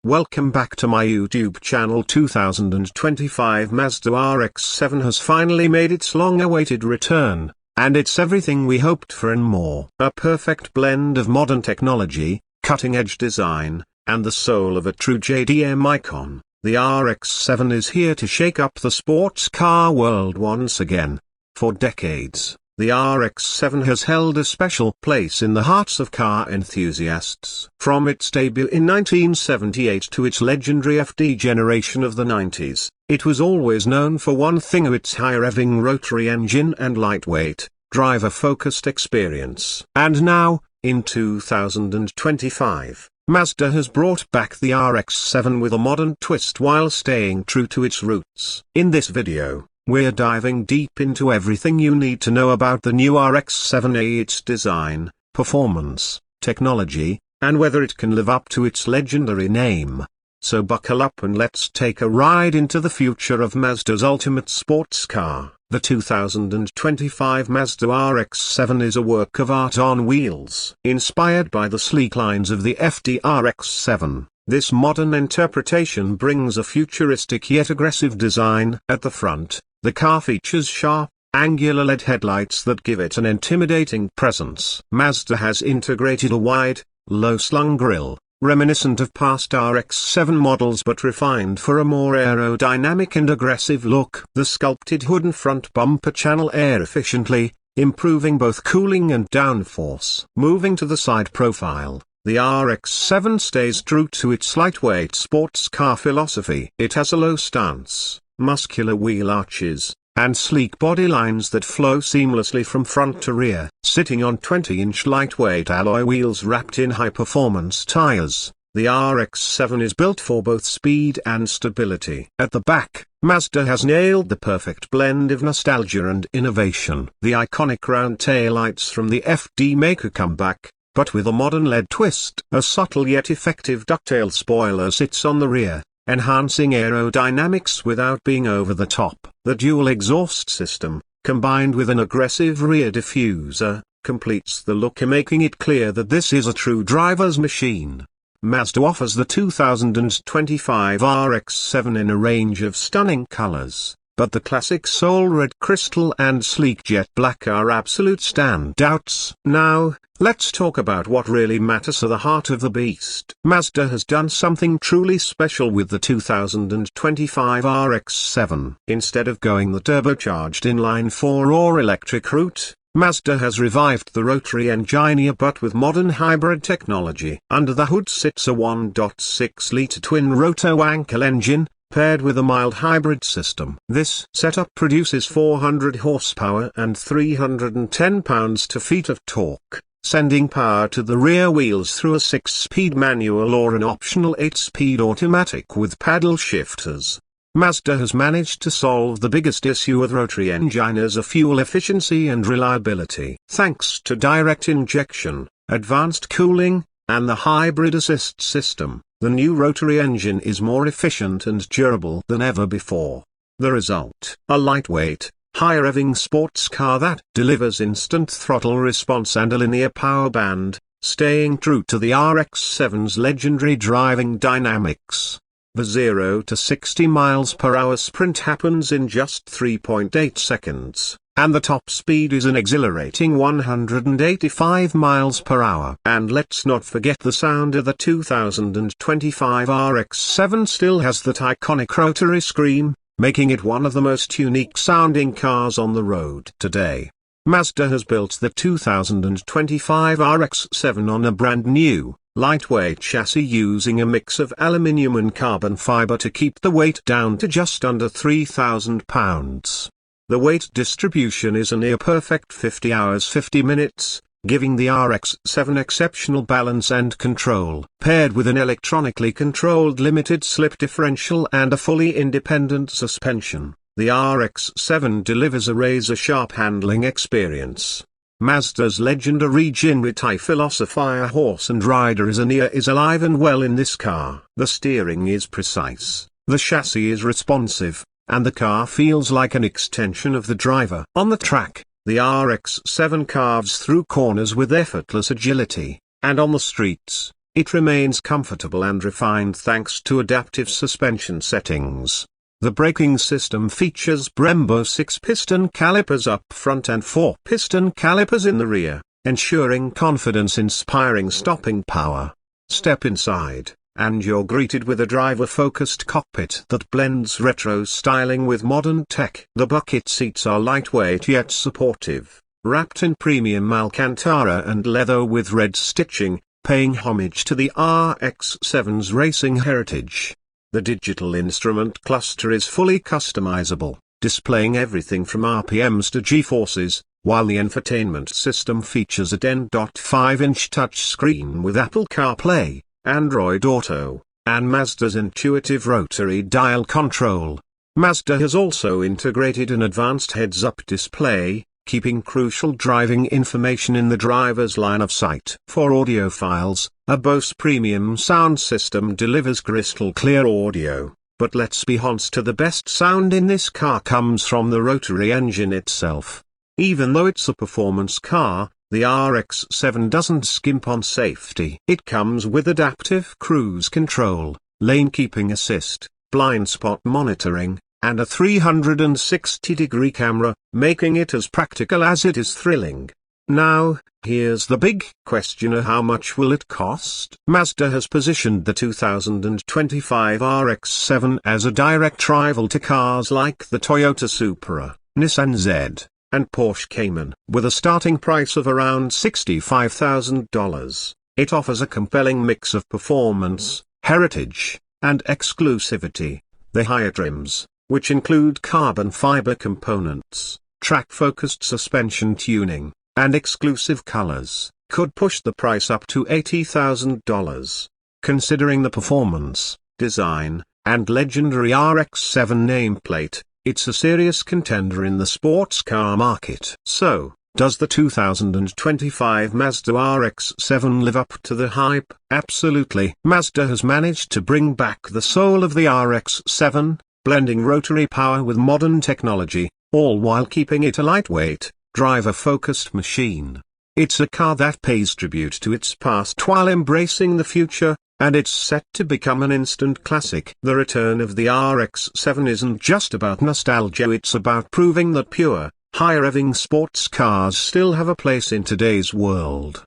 Welcome back to my YouTube channel. 2025 Mazda RX-7 has finally made its long-awaited return, and it's everything we hoped for and more. A perfect blend of modern technology, cutting-edge design, and the soul of a true JDM icon. The RX-7 is here to shake up the sports car world once again. For decades, the RX-7 has held a special place in the hearts of car enthusiasts. From its debut in 1978 to its legendary FD generation of the 90s, it was always known for one thing: its high-revving rotary engine and lightweight, driver-focused experience. And now, in 2025, Mazda has brought back the RX-7 with a modern twist while staying true to its roots. In this video, we're diving deep into everything you need to know about the new RX-7, its design, performance, technology, and whether it can live up to its legendary name. So buckle up and let's take a ride into the future of Mazda's ultimate sports car. The 2025 Mazda RX-7 is a work of art on wheels. Inspired by the sleek lines of the FD RX-7, this modern interpretation brings a futuristic yet aggressive design. At the front, the car features sharp, angular LED headlights that give it an intimidating presence. Mazda has integrated a wide, low-slung grille, reminiscent of past RX-7 models but refined for a more aerodynamic and aggressive look. The sculpted hood and front bumper channel air efficiently, improving both cooling and downforce. Moving to the side profile, the RX-7 stays true to its lightweight sports car philosophy. It has a low stance, muscular wheel arches, and sleek body lines that flow seamlessly from front to rear. Sitting on 20-inch lightweight alloy wheels wrapped in high-performance tires, the RX-7 is built for both speed and stability. At the back, Mazda has nailed the perfect blend of nostalgia and innovation. The iconic round taillights from the FD make a comeback, but with a modern LED twist. A subtle yet effective ducktail spoiler sits on the rear, enhancing aerodynamics without being over the top. The dual exhaust system, combined with an aggressive rear diffuser, completes the look, making it clear that this is a true driver's machine. Mazda offers the 2025 RX-7 in a range of stunning colors, but the classic Soul Red Crystal and sleek Jet Black are absolute standouts. Now, let's talk about what really matters to the heart of the beast. Mazda has done something truly special with the 2025 RX-7. Instead of going the turbocharged inline-4 or electric route, Mazda has revived the rotary engine but with modern hybrid technology. Under the hood sits a 1.6-liter twin-rotor Wankel engine, paired with a mild hybrid system. This setup produces 400 horsepower and 310 pounds-to-feet of torque, sending power to the rear wheels through a 6-speed manual or an optional 8-speed automatic with paddle shifters. Mazda has managed to solve the biggest issue with rotary engines: fuel efficiency and reliability. Thanks to direct injection, advanced cooling, and the hybrid assist system, the new rotary engine is more efficient and durable than ever before. The result: a lightweight, high-revving sports car that delivers instant throttle response and a linear power band, staying true to the RX-7's legendary driving dynamics. The 0 to 60 miles per hour sprint happens in just 3.8 seconds, and the top speed is an exhilarating 185 miles per hour. And let's not forget the sound of the 2025 RX-7 still has that iconic rotary scream, making it one of the most unique sounding cars on the road today. Mazda has built the 2025 RX-7 on a brand new, lightweight chassis using a mix of aluminium and carbon fiber to keep the weight down to just under 3,000 pounds. The weight distribution is a near-perfect 50 hours 50 minutes, giving the RX-7 exceptional balance and control. Paired with an electronically controlled limited slip differential and a fully independent suspension, the RX-7 delivers a razor-sharp handling experience. Mazda's legendary Jinritai philosopher horse and rider is alive and well in this car. The steering is precise, the chassis is responsive, and the car feels like an extension of the driver. On the track, the RX-7 carves through corners with effortless agility, and on the streets, It remains comfortable and refined thanks to adaptive suspension settings. The braking system features Brembo 6-piston calipers up front and 4-piston calipers in the rear, ensuring confidence-inspiring stopping power. Step inside, and you're greeted with a driver-focused cockpit that blends retro styling with modern tech. The bucket seats are lightweight yet supportive, wrapped in premium Alcantara and leather with red stitching, paying homage to the RX-7's racing heritage. The digital instrument cluster is fully customizable, displaying everything from RPMs to G-forces, while the infotainment system features a 10.5-inch touchscreen with Apple CarPlay, Android Auto, and Mazda's intuitive rotary dial control. Mazda has also integrated an advanced heads-up display, keeping crucial driving information in the driver's line of sight. For audiophiles, a Bose premium sound system delivers crystal clear audio, but let's be honest, the best sound in this car comes from the Rotary engine itself. Even though it's a performance car, the RX-7 doesn't skimp on safety. It comes with adaptive cruise control, lane keeping assist, blind spot monitoring, and a 360-degree camera, making it as practical as it is thrilling. Now, here's the big question: how much will it cost? Mazda has positioned the 2025 RX-7 as a direct rival to cars like the Toyota Supra, Nissan Z, and Porsche Cayman. With a starting price of around $65,000, it offers a compelling mix of performance, heritage, and exclusivity. The higher trims, which include carbon fiber components, track-focused suspension tuning, and exclusive colors, could push the price up to $80,000. Considering the performance, design, and legendary RX-7 nameplate, it's a serious contender in the sports car market. So, does the 2025 Mazda RX-7 live up to the hype? Absolutely. Mazda has managed to bring back the soul of the RX-7, blending rotary power with modern technology, all while keeping it a lightweight, driver-focused machine. It's a car that pays tribute to its past while embracing the future, and it's set to become an instant classic. The return of the RX-7 isn't just about nostalgia, it's about proving that pure, high-revving sports cars still have a place in today's world.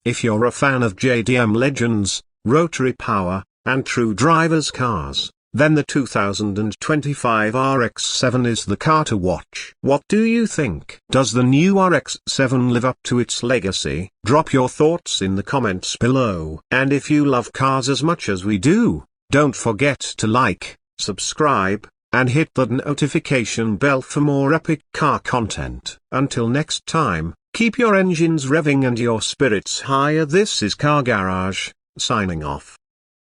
If you're a fan of JDM legends, rotary power, and true drivers' cars, then the 2025 RX-7 is the car to watch. What do you think? Does the new RX-7 live up to its legacy? Drop your thoughts in the comments below. And if you love cars as much as we do, don't forget to like, subscribe, and hit the notification bell for more epic car content. Until next time, keep your engines revving and your spirits higher. This is Car Garage, signing off.